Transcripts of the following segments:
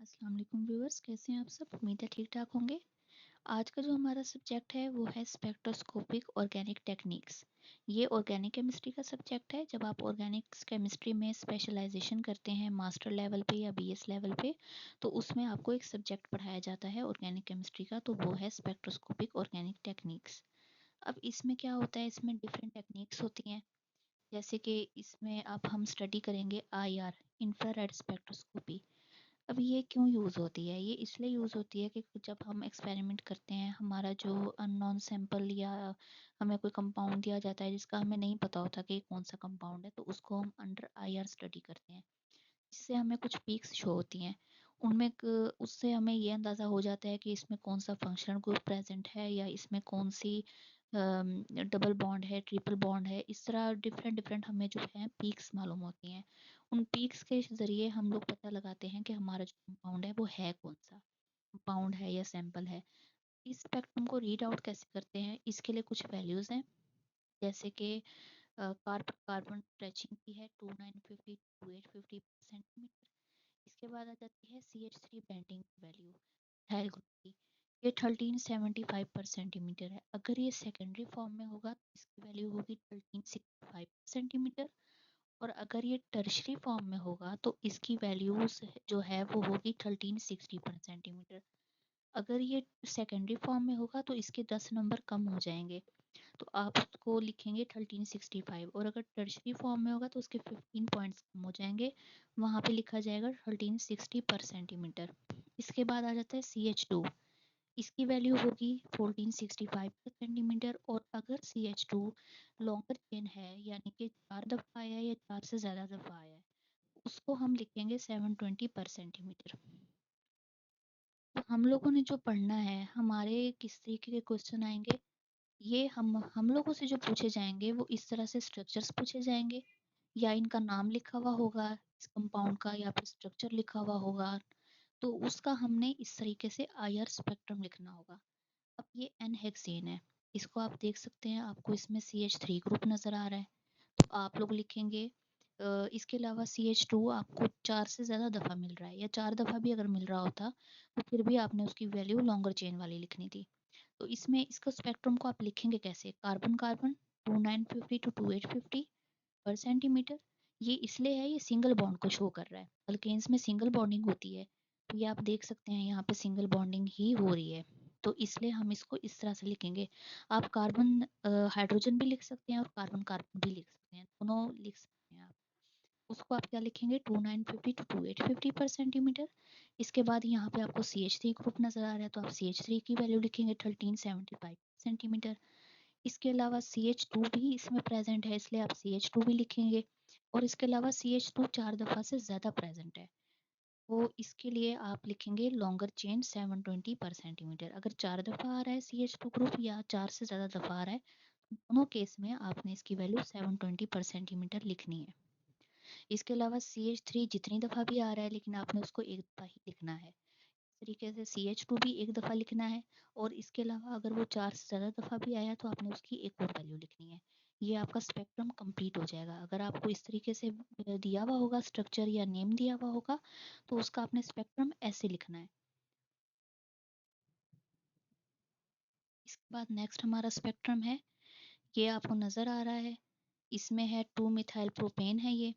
अस्सलाम वालेकुम व्यूअर्स, कैसे हैं आप सब? उम्मीद है ठीक ठाक होंगे। आज का जो हमारा सब्जेक्ट है वो है स्पेक्ट्रोस्कोपिक ऑर्गेनिक टेक्निक्स। ये ऑर्गेनिक केमिस्ट्री का सब्जेक्ट है। जब आप ऑर्गेनिक्स केमिस्ट्री में स्पेशलाइजेशन करते हैं मास्टर लेवल पे या बीएस लेवल पे, तो उसमें आपको एक सब्जेक्ट पढ़ाया जाता है ऑर्गेनिक केमिस्ट्री का, तो वो है स्पेक्ट्रोस्कोपिक ऑर्गेनिक टेक्निक्स। अब इसमें क्या होता है, इसमें डिफरेंट टेक्निक्स होती हैं। जैसे कि इसमें अब हम स्टडी करेंगे आईआर, इंफ्रारेड स्पेक्ट्रोस्कोपी। अब ये क्यों यूज़ होती है? ये इसलिए यूज़ होती है कि जब हम एक्सपेरिमेंट करते हैं, हमारा जो अननोन सैंपल या हमें कोई कंपाउंड दिया जाता है जिसका हमें नहीं पता होता कि कौन सा कंपाउंड है, तो उसको हम अंडर आईआर स्टडी करते हैं। जिससे हमें कुछ पीक्स शो होती हैं। उनमें उससे हमें ये अंदाज़ा हो जाता है कि इसमें कौन सा फंक्शनल ग्रुप प्रेजेंट है या इसमें कौन सी डबल बॉन्ड है, ट्रिपल बॉन्ड है। इस तरह डिफरेंट डिफरेंट हमें जो है पीक्स मालूम होती हैं। उन पीक्स के ज़रिए हम लोग पता लगाते हैं कि हमारा जो कंपाउंड है वो है कौन सा कंपाउंड है या सैंपल है। इस स्पेक्ट्रम को रीड आउट कैसे करते हैं, इसके लिए कुछ वैल्यूज़ हैं। जैसे कि कार्बन कार्बन स्ट्रेचिंग की है 2950 टू 850 सेंटीमीटर। इसके बाद आ जाती है CH3 bending value methyl group की। ये 1375 पर सेंटीमीटर है। अगर ये सेकेंडरी फॉर्म में होगा तो इसकी वैल्यू होगी 1365 सेंटीमीटर, और अगर ये टर्शरी फॉर्म में होगा तो इसकी वैल्यूज जो है वो होगी 1360 पर सेंटीमीटर। अगर ये सेकेंडरी फॉर्म में होगा तो इसके 10 नंबर कम हो जाएंगे, तो आप उसको लिखेंगे 1365, और अगर टर्शरी फॉर्म में होगा तो उसके 15 पॉइंट्स कम हो जाएंगे, वहाँ पे लिखा जाएगा 1360 पर सेंटीमीटर। इसके बाद आ जाता है CH2। इसकी वैल्यू होगी 1465 पर सेंटीमीटर, और अगर CH2 लॉन्गर चेन है यानी कि 4 दफ़ा आया है या 4 से ज़्यादा दफ़ा आया है, उसको हम लिखेंगे 720 पर सेंटीमीटर। तो हम लोगों ने जो पढ़ना है, हमारे किस तरीके के क्वेश्चन आएंगे, ये हम लोगों से जो पूछे जाएंगे वो इस तरह से स्ट्रक्चर्स पूछे जाएंगे, या इनका नाम लिखा हुआ होगा इस कंपाउंड का, या फिर स्ट्रक्चर लिखा हुआ होगा, तो उसका हमने इस तरीके से आईआर स्पेक्ट्रम लिखना होगा। अब ये एन हेक्सेन है, इसको आप देख सकते हैं, आपको इसमें CH3 ग्रुप नज़र आ रहा है, तो आप लोग लिखेंगे इसके अलावा CH2 आपको 4 से ज़्यादा दफ़ा मिल रहा है, या 4 दफ़ा भी अगर मिल रहा होता तो फिर भी आपने उसकी वैल्यू लॉन्गर चेन वाली लिखनी थी। तो इसमें इसका स्पेक्ट्रम को आप लिखेंगे कैसे? कार्बन कार्बन 2950 टू 2850 पर सेंटीमीटर। ये इसलिए है, ये सिंगल बॉन्ड को शो कर रहा है। अल्केन्स में सिंगल बॉन्डिंग होती है, तो ये आप देख सकते हैं यहाँ पे सिंगल बॉन्डिंग ही हो रही है, तो इसलिए हम इसको इस तरह से लिखेंगे। आप कार्बन हाइड्रोजन भी लिख सकते हैं और कार्बन कार्बन भी लिख सकते हैं, दोनों लिख सकते हैं आप। उसको आप क्या लिखेंगे 2950 टू 2850 पर सेंटीमीटर। इसके बाद यहाँ पे आपको CH3 ग्रुप नज़र आ रहा है, तो आप CH3 की वैल्यू लिखेंगे 1375 सेंटीमीटर। इसके अलावा CH2 भी इसमें प्रेजेंट है, इसलिए आप CH2 भी लिखेंगे, और इसके अलावा CH2 4 दफ़ा से ज़्यादा प्रेजेंट है, तो इसके लिए आप लिखेंगे लॉन्गर चेन 720 पर सेंटीमीटर। अगर 4 दफ़ा आ रहा है CH2 ग्रुप या 4 से ज़्यादा दफ़ा आ रहा है, दोनों केस में आपने इसकी वैल्यू 720 पर सेंटीमीटर लिखनी है। इसके अलावा CH3 जितनी दफ़ा भी आ रहा है, लेकिन आपने उसको एक दफ़ा ही लिखना है। इस तरीके से CH2 भी एक दफ़ा लिखना है, और इसके अलावा अगर वो 4 से ज़्यादा दफ़ा भी आया तो आपने उसकी एक और वैल्यू लिखनी है। ये आपका स्पेक्ट्रम कंप्लीट हो जाएगा। अगर आपको इस तरीके से दिया हुआ होगा स्ट्रक्चर या नेम दिया हुआ होगा, तो उसका आपने स्पेक्ट्रम ऐसे लिखना है। इसके बाद नेक्स्ट हमारा स्पेक्ट्रम है, ये आपको नज़र आ रहा है, इसमें है 2 मिथाइल प्रोपेन है ये।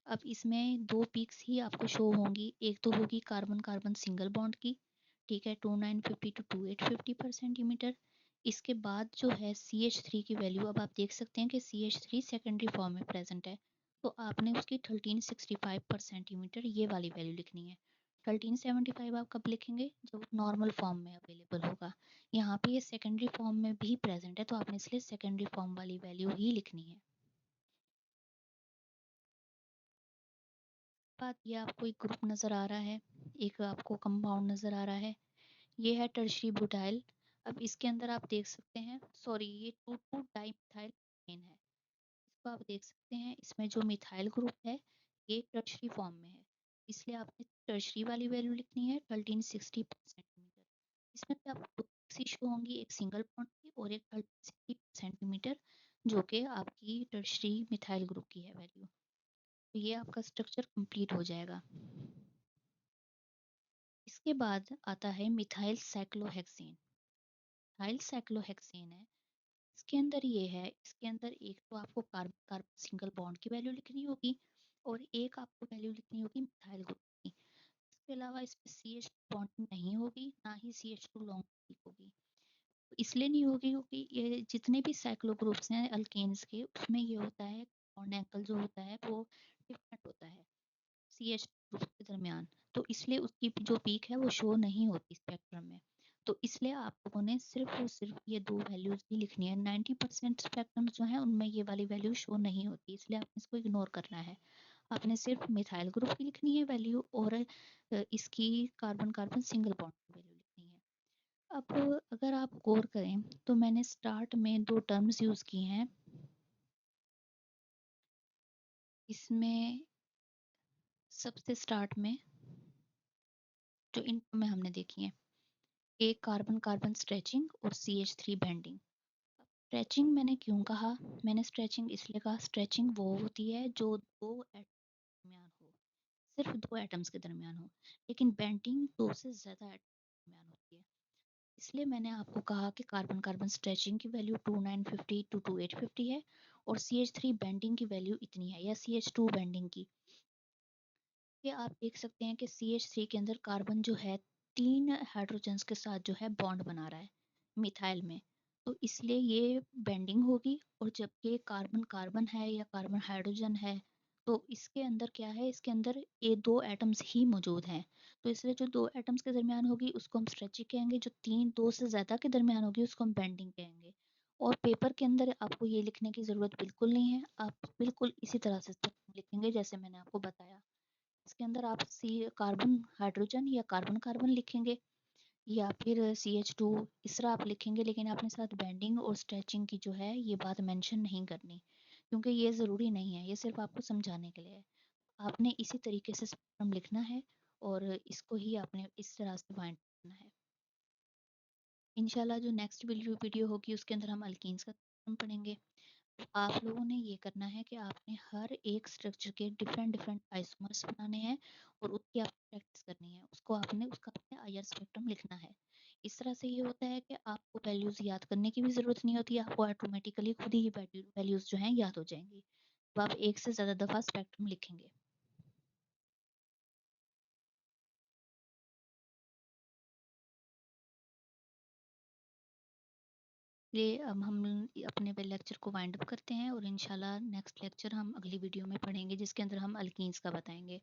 अब इसमें 2 पीक्स ही आपको शो होंगी, एक तो होगी कार्बन कार्बन सिंगल बॉन्ड की, ठीक है, 2950 टू 2850 पर सेंटीमीटर। इसके बाद जो है CH3 की वैल्यू, अब आप देख सकते हैं कि CH3 सेकेंडरी फॉर्म में प्रेजेंट है, तो आपने उसकी 1365 पर सेंटीमीटर ये वाली वैल्यू लिखनी है। 1375 आप कब लिखेंगे? जब नॉर्मल फॉर्म में अवेलेबल होगा। यहाँ पे ये सेकेंडरी फॉर्म में भी प्रेजेंट है, तो आपने इसलिए सेकेंडरी फॉर्म वाली वैल्यू ही लिखनी है। बाद ये आपको एक ग्रुप नज़र आ रहा है, एक आपको कंपाउंड नज़र आ रहा है, ये है टर्शरी ब्यूटाइल। अब इसके अंदर आप देख सकते हैं, सॉरी, ये 2,2 डाइमिथाइल है। इसको आप देख सकते हैं, इसमें जो मिथाइल ग्रुप है ये टर्शरी फॉर्म में है, इसलिए आपने टर्शरी वाली वैल्यू लिखनी है 1360 सेंटीमीटर। इसमें भी आपको दो इशू होंगी, एक सिंगल बॉन्ड की और एक 1360 सेंटीमीटर, जो कि आपकी टर्शरी मिथाइल ग्रुप की है वैल्यू। तो ये आपका स्ट्रक्चर कंप्लीट हो जाएगा। इसके बाद आता है मिथाइल साइक्लोहेक्सेन। मिथाइल साइक्लोहेक्सेन है, इसके अंदर ये है, इसके अंदर एक तो आपको कार्बन कार्बन सिंगल बॉन्ड की वैल्यू लिखनी होगी और एक आपको वैल्यू लिखनी होगी मिथाइल ग्रुप की। इसके अलावा इसमें CH बॉन्ड नहीं होगी, ना ही CH2 लॉन्ग होगी। तो इसलिए नहीं होगी क्योंकि ये जितने भी साइक्लो ग्रुप्स हैं अल्केन्स के, उसमें ये होता है बॉन्ड एंगल जो होता है वो डिफरेंट होता है CH ग्रुप के दरमियान। तो इसलिए उसकी जो पीक है वो शो नहीं होती स्पेक्ट्रम में। तो इसलिए आप लोगों ने सिर्फ और सिर्फ ये दो वैल्यूज ही लिखनी है। 90% स्पेक्ट्रम जो है उनमें ये वाली वैल्यू शो नहीं होती, इसलिए आपने इसको इग्नोर करना है। आपने सिर्फ मिथाइल ग्रुप की लिखनी है वैल्यू और इसकी कार्बन कार्बन सिंगल बॉन्ड की वैल्यू लिखनी है। अब अगर आप गौर करें तो मैंने स्टार्ट में दो टर्म्स यूज की हैं। इसमें सबसे स्टार्ट में जो इन में हमने देखी है, एक कार्बन कार्बन स्ट्रेचिंग और CH3 बेंडिंग। स्ट्रेचिंग मैंने क्यों कहा? मैंने स्ट्रेचिंग इसलिए कहा, स्ट्रेचिंग वो होती है जो दो एटम दरमियान हो, सिर्फ दो एटम्स के दरमियान हो, लेकिन बेंडिंग दो से ज्यादा एटम के दरमियान होती है। इसलिए मैंने आपको कहा कि कार्बन कार्बन स्ट्रेचिंग की वैल्यू 2950 टू 2850 है और CH3 बेंडिंग की वैल्यू इतनी है, या CH2 बेंडिंग की। ये आप देख सकते हैं कि CH3 के अंदर कार्बन जो है 3 हाइड्रोजन्स के साथ जो है बॉन्ड बना रहा है मिथाइल में, तो इसलिए ये बेंडिंग होगी। और जब ये कार्बन कार्बन है या कार्बन हाइड्रोजन है, तो इसके अंदर क्या है, इसके अंदर ये दो एटम्स ही मौजूद हैं। तो इसलिए जो दो एटम्स के दरमियान होगी उसको हम स्ट्रेचिंग कहेंगे, जो तीन दो से ज़्यादा के दरमियान होगी उसको हम बेंडिंग कहेंगे। और पेपर के अंदर आपको ये लिखने की ज़रूरत बिल्कुल नहीं है, आप बिल्कुल इसी तरह से लिखेंगे जैसे मैंने आपको बताया। इसके अंदर आप सी कार्बन हाइड्रोजन या कार्बन कार्बन लिखेंगे या फिर CH2 इस तरह आप लिखेंगे, लेकिन आपने साथ बेंडिंग और स्ट्रेचिंग की जो है ये बात मेंशन नहीं करनी, क्योंकि ये ज़रूरी नहीं है, ये सिर्फ आपको समझाने के लिए है। आपने इसी तरीके से स्पेक्ट्रम लिखना है और इसको ही आपने इस तरह से फाइंड करना है। इंशाल्लाह जो नेक्स्ट वीडियो होगी उसके अंदर हम अल्कीन्स का स्पेक्ट्रम पढ़ेंगे। आप लोगों ने ये करना है कि आपने हर एक स्ट्रक्चर के डिफरेंट डिफरेंट आइसोमर्स बनाने हैं और उसकी आपको प्रैक्टिस करनी है, उसको आपने उसका अपने IR स्पेक्ट्रम लिखना है। इस तरह से ये होता है कि आपको वैल्यूज याद करने की भी ज़रूरत नहीं होती, आपको ऑटोमेटिकली खुद ही वैल्यूज जो हैं याद हो जाएंगी। तो आप एक से ज़्यादा दफ़ा स्पेक्ट्रम लिखेंगे। ये अब हम अपने लेक्चर को वाइंड अप करते हैं और इंशाल्लाह नेक्स्ट लेक्चर हम अगली वीडियो में पढ़ेंगे जिसके अंदर हम अल्कीन्स का बताएंगे।